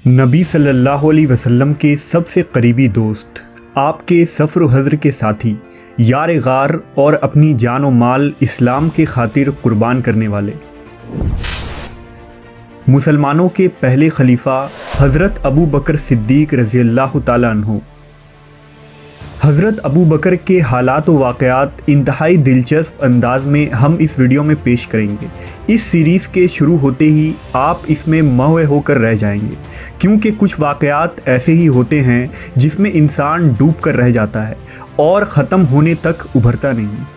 نبی صلی اللہ علیہ وسلم کے سب سے قریبی دوست، آپ کے سفر و حضر کے ساتھی، یار غار اور اپنی جان و مال اسلام کے خاطر قربان کرنے والے، مسلمانوں کے پہلے خلیفہ حضرت ابو بکر صدیق رضی اللہ تعالیٰ عنہ۔ حضرت ابو بکر کے حالات و واقعات انتہائی دلچسپ انداز میں ہم اس ویڈیو میں پیش کریں گے۔ اس سیریز کے شروع ہوتے ہی آپ اس میں مہوے ہو کر رہ جائیں گے، کیونکہ کچھ واقعات ایسے ہی ہوتے ہیں جس میں انسان ڈوب کر رہ جاتا ہے اور ختم ہونے تک ابھرتا نہیں۔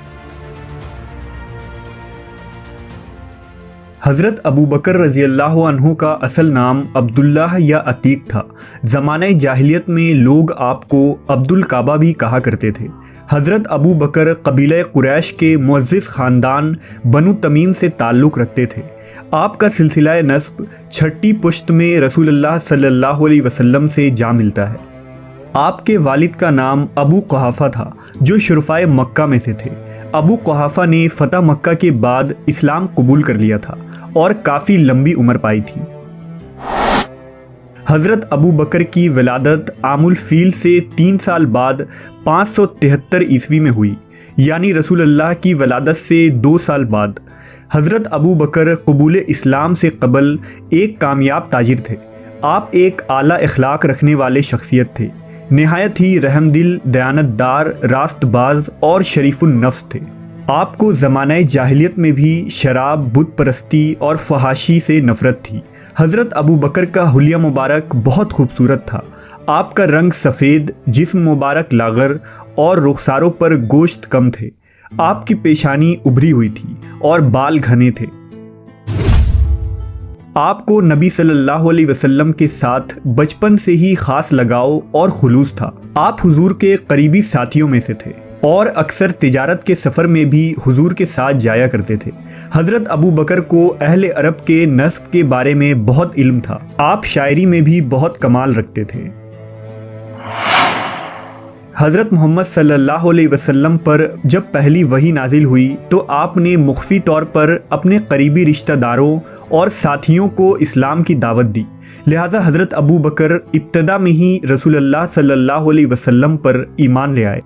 حضرت ابو بکر رضی اللہ عنہ کا اصل نام عبداللہ یا عتیق تھا۔ زمانہ جاہلیت میں لوگ آپ کو عبد الکعبہ بھی کہا کرتے تھے۔ حضرت ابو بکر قبیلہ قریش کے معزز خاندان بنو تمیم سے تعلق رکھتے تھے۔ آپ کا سلسلہ نسب چھٹی پشت میں رسول اللہ صلی اللہ علیہ وسلم سے جا ملتا ہے۔ آپ کے والد کا نام ابو قحافہ تھا، جو شرفائے مکہ میں سے تھے۔ ابو قحافہ نے فتح مکہ کے بعد اسلام قبول کر لیا تھا اور کافی لمبی عمر پائی تھی۔ حضرت ابو بکر کی ولادت عام الفیل سے 3 سال بعد 573 عیسوی میں ہوئی، یعنی رسول اللہ کی ولادت سے 2 سال بعد۔ حضرت ابو بکر قبول اسلام سے قبل ایک کامیاب تاجر تھے۔ آپ ایک اعلیٰ اخلاق رکھنے والے شخصیت تھے، نہایت ہی رحم دل، دیانت دار، راست باز اور شریف النفس تھے۔ آپ کو زمانہ جاہلیت میں بھی شراب، بت پرستی اور فحاشی سے نفرت تھی۔ حضرت ابو بکر کا حلیہ مبارک بہت خوبصورت تھا۔ آپ کا رنگ سفید، جسم مبارک لاغر اور رخساروں پر گوشت کم تھے۔ آپ کی پیشانی ابھری ہوئی تھی اور بال گھنے تھے۔ آپ کو نبی صلی اللہ علیہ وسلم کے ساتھ بچپن سے ہی خاص لگاؤ اور خلوص تھا۔ آپ حضور کے قریبی ساتھیوں میں سے تھے اور اکثر تجارت کے سفر میں بھی حضور کے ساتھ جایا کرتے تھے۔ حضرت ابو بکر کو اہل عرب کے نسب کے بارے میں بہت علم تھا۔ آپ شاعری میں بھی بہت کمال رکھتے تھے۔ حضرت محمد صلی اللہ علیہ وسلم پر جب پہلی وحی نازل ہوئی تو آپ نے مخفی طور پر اپنے قریبی رشتہ داروں اور ساتھیوں کو اسلام کی دعوت دی، لہذا حضرت ابو بکر ابتدا میں ہی رسول اللہ صلی اللہ علیہ وسلم پر ایمان لے آئے۔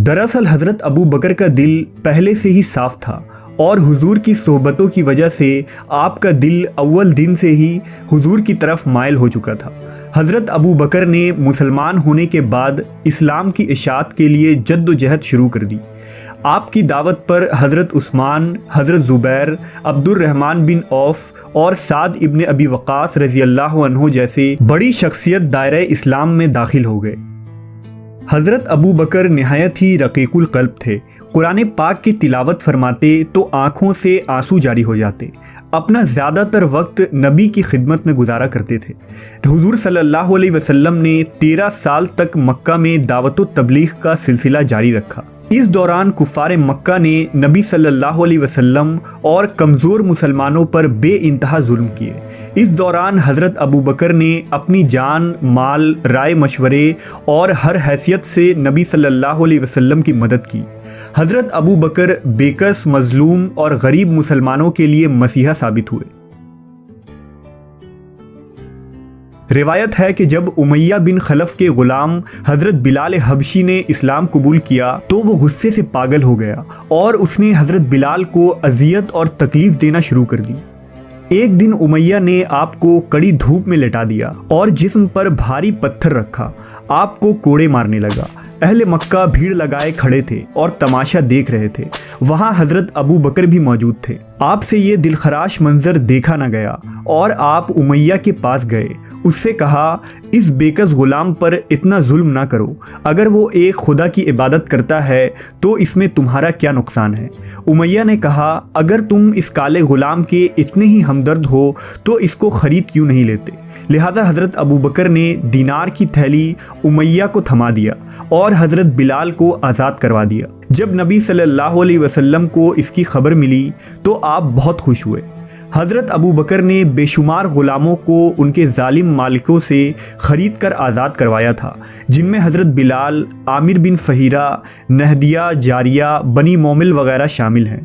دراصل حضرت ابو بکر کا دل پہلے سے ہی صاف تھا اور حضور کی صحبتوں کی وجہ سے آپ کا دل اول دن سے ہی حضور کی طرف مائل ہو چکا تھا۔ حضرت ابو بکر نے مسلمان ہونے کے بعد اسلام کی اشاعت کے لیے جد و جہد شروع کر دی۔ آپ کی دعوت پر حضرت عثمان، حضرت زبیر، عبد الرحمن بن عوف اور سعد ابن ابی وقاص رضی اللہ عنہ جیسے بڑی شخصیت دائرہ اسلام میں داخل ہو گئے۔ حضرت ابو بکر نہایت ہی رقیق القلب تھے۔ قرآن پاک کی تلاوت فرماتے تو آنکھوں سے آنسو جاری ہو جاتے۔ اپنا زیادہ تر وقت نبی کی خدمت میں گزارا کرتے تھے۔ حضور صلی اللہ علیہ وسلم نے 13 سال تک مکہ میں دعوت و تبلیغ کا سلسلہ جاری رکھا۔ اس دوران کفار مکہ نے نبی صلی اللہ علیہ وسلم اور کمزور مسلمانوں پر بے انتہا ظلم کیے۔ اس دوران حضرت ابو بکر نے اپنی جان، مال، رائے مشورے اور ہر حیثیت سے نبی صلی اللہ علیہ وسلم کی مدد کی۔ حضرت ابو بکر بےکس، مظلوم اور غریب مسلمانوں کے لیے مسیحا ثابت ہوئے۔ روایت ہے کہ جب امیہ بن خلف کے غلام حضرت بلال حبشی نے اسلام قبول کیا تو وہ غصے سے پاگل ہو گیا اور اس نے حضرت بلال کو اذیت اور تکلیف دینا شروع کر دی۔ ایک دن امیہ نے آپ کو کڑی دھوپ میں لٹا دیا اور جسم پر بھاری پتھر رکھا۔ آپ کو کوڑے مارنے لگا۔ اہل مکہ بھیڑ لگائے کھڑے تھے اور تماشا دیکھ رہے تھے۔ وہاں حضرت ابو بکر بھی موجود تھے۔ آپ سے یہ دلخراش منظر دیکھا نہ گیا اور آپ امیہ کے پاس گئے۔ اس سے کہا، اس بےکس غلام پر اتنا ظلم نہ کرو۔ اگر وہ ایک خدا کی عبادت کرتا ہے تو اس میں تمہارا کیا نقصان ہے؟ امیہ نے کہا، اگر تم اس کالے غلام کے اتنے ہی ہمدرد ہو تو اس کو خرید کیوں نہیں لیتے؟ لہذا حضرت ابو بکر نے دینار کی تھیلی امیہ کو تھما دیا اور حضرت بلال کو آزاد کروا دیا۔ جب نبی صلی اللہ علیہ وسلم کو اس کی خبر ملی تو آپ بہت خوش ہوئے۔ حضرت ابو بکر نے بے شمار غلاموں کو ان کے ظالم مالکوں سے خرید کر آزاد کروایا تھا، جن میں حضرت بلال، عامر بن فہیرہ، نہدیہ، جاریہ، بنی مومل وغیرہ شامل ہیں۔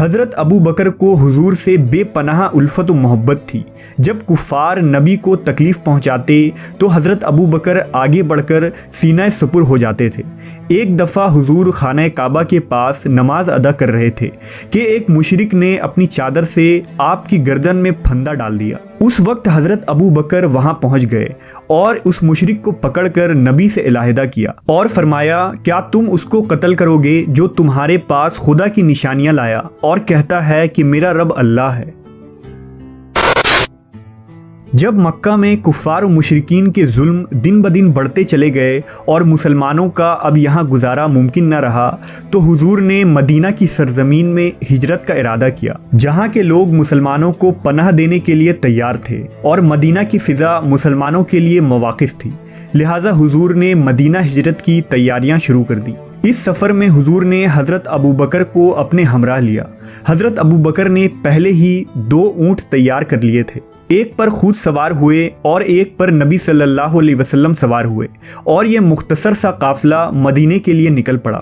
حضرت ابو بکر کو حضور سے بے پناہ الفت و محبت تھی۔ جب کفار نبی کو تکلیف پہنچاتے تو حضرت ابو بکر آگے بڑھ کر سینہ سپر ہو جاتے تھے۔ ایک دفعہ حضور خانہ کعبہ کے پاس نماز ادا کر رہے تھے کہ ایک مشرک نے اپنی چادر سے آپ کی گردن میں پھندا ڈال دیا۔ اس وقت حضرت ابو بکر وہاں پہنچ گئے اور اس مشرک کو پکڑ کر نبی سے علیحدہ کیا اور فرمایا، کیا تم اس کو قتل کرو گے جو تمہارے پاس خدا کی نشانیاں لایا اور کہتا ہے کہ میرا رب اللہ ہے؟ جب مکہ میں کفار و مشرکین کے ظلم دن بدن بڑھتے چلے گئے اور مسلمانوں کا اب یہاں گزارا ممکن نہ رہا تو حضور نے مدینہ کی سرزمین میں ہجرت کا ارادہ کیا، جہاں کے لوگ مسلمانوں کو پناہ دینے کے لیے تیار تھے اور مدینہ کی فضا مسلمانوں کے لیے مواقف تھی۔ لہٰذا حضور نے مدینہ ہجرت کی تیاریاں شروع کر دی۔ اس سفر میں حضور نے حضرت ابو بکر کو اپنے ہمراہ لیا۔ حضرت ابو بکر نے پہلے ہی 2 اونٹ تیار کر لیے تھے، ایک پر خود سوار ہوئے اور ایک پر نبی صلی اللہ علیہ وسلم سوار ہوئے، اور یہ مختصر سا قافلہ مدینے کے لیے نکل پڑا۔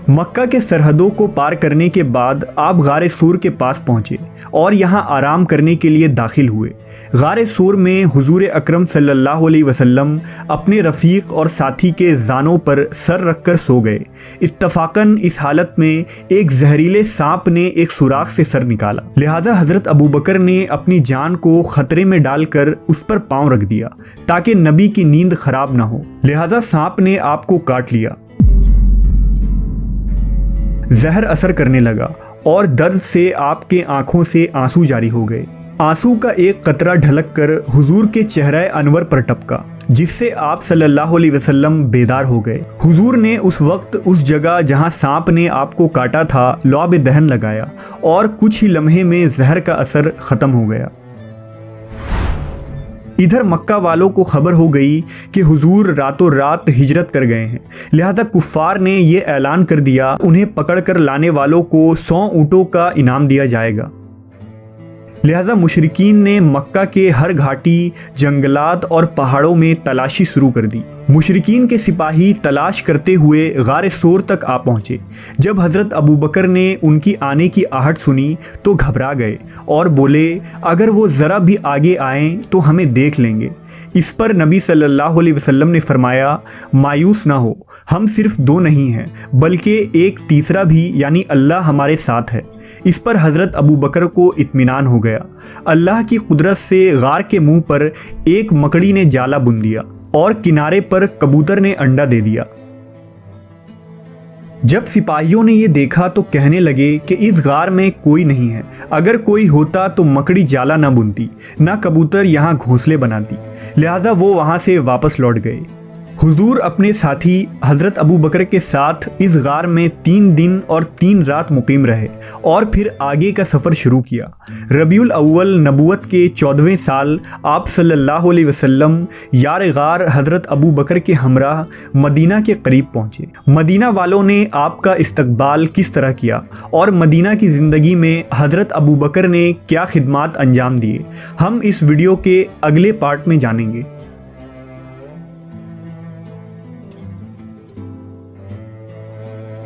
مکہ کے سرحدوں کو پار کرنے کے بعد آپ غار سور کے پاس پہنچے اور یہاں آرام کرنے کے لیے داخل ہوئے۔ غار سور میں حضور اکرم صلی اللہ علیہ وسلم اپنے رفیق اور ساتھی کے زانوں پر سر رکھ کر سو گئے۔ اتفاقاً اس حالت میں ایک زہریلے سانپ نے ایک سوراخ سے سر نکالا، لہٰذا حضرت ابو بکر نے اپنی جان کو خطرے میں ڈال کر اس پر پاؤں رکھ دیا تاکہ نبی کی نیند خراب نہ ہو، لہٰذا سانپ نے آپ کو کاٹ لیا۔ زہر اثر کرنے لگا اور درد سے آپ کے آنکھوں سے آنسو جاری ہو گئے۔ آنسو کا ایک قطرہ ڈھلک کر حضور کے چہرہ انور پر ٹپکا، جس سے آپ صلی اللہ علیہ وسلم بیدار ہو گئے۔ حضور نے اس وقت اس جگہ جہاں سانپ نے آپ کو کاٹا تھا لعاب دہن لگایا اور کچھ ہی لمحے میں زہر کا اثر ختم ہو گیا۔ ادھر مکہ والوں کو خبر ہو گئی کہ حضور راتوں رات ہجرت کر گئے ہیں، لہذا کفار نے یہ اعلان کر دیا انہیں پکڑ کر لانے والوں کو 100 اونٹوں کا انعام دیا جائے گا۔ لہذا مشرکین نے مکہ کے ہر گھاٹی، جنگلات اور پہاڑوں میں تلاشی شروع کر دی۔ مشرکین کے سپاہی تلاش کرتے ہوئے غار سور تک آ پہنچے۔ جب حضرت ابو بکر نے ان کی آنے کی آہٹ سنی تو گھبرا گئے اور بولے، اگر وہ ذرا بھی آگے آئیں تو ہمیں دیکھ لیں گے۔ اس پر نبی صلی اللہ علیہ وسلم نے فرمایا، مایوس نہ ہو، ہم صرف 2 نہیں ہیں بلکہ ایک تیسرا بھی، یعنی اللہ ہمارے ساتھ ہے۔ اس پر حضرت ابو بکر کو اطمینان ہو گیا۔ اللہ کی قدرت سے غار کے منہ پر ایک مکڑی نے جالا بن دیا اور کنارے پر کبوتر نے انڈا دے دیا۔ جب سپاہیوں نے یہ دیکھا تو کہنے لگے کہ اس غار میں کوئی نہیں ہے، اگر کوئی ہوتا تو مکڑی جالا نہ بنتی، نہ کبوتر یہاں گھونسلے بناتی، لہٰذا وہ وہاں سے واپس لوٹ گئے۔ حضور اپنے ساتھی حضرت ابو بکر کے ساتھ اس غار میں 3 دن اور 3 رات مقیم رہے اور پھر آگے کا سفر شروع کیا۔ ربیع الاول نبوت کے 14ویں سال آپ صلی اللہ علیہ وسلم یار غار حضرت ابو بکر کے ہمراہ مدینہ کے قریب پہنچے۔ مدینہ والوں نے آپ کا استقبال کس طرح کیا اور مدینہ کی زندگی میں حضرت ابو بکر نے کیا خدمات انجام دیے، ہم اس ویڈیو کے اگلے پارٹ میں جانیں گے۔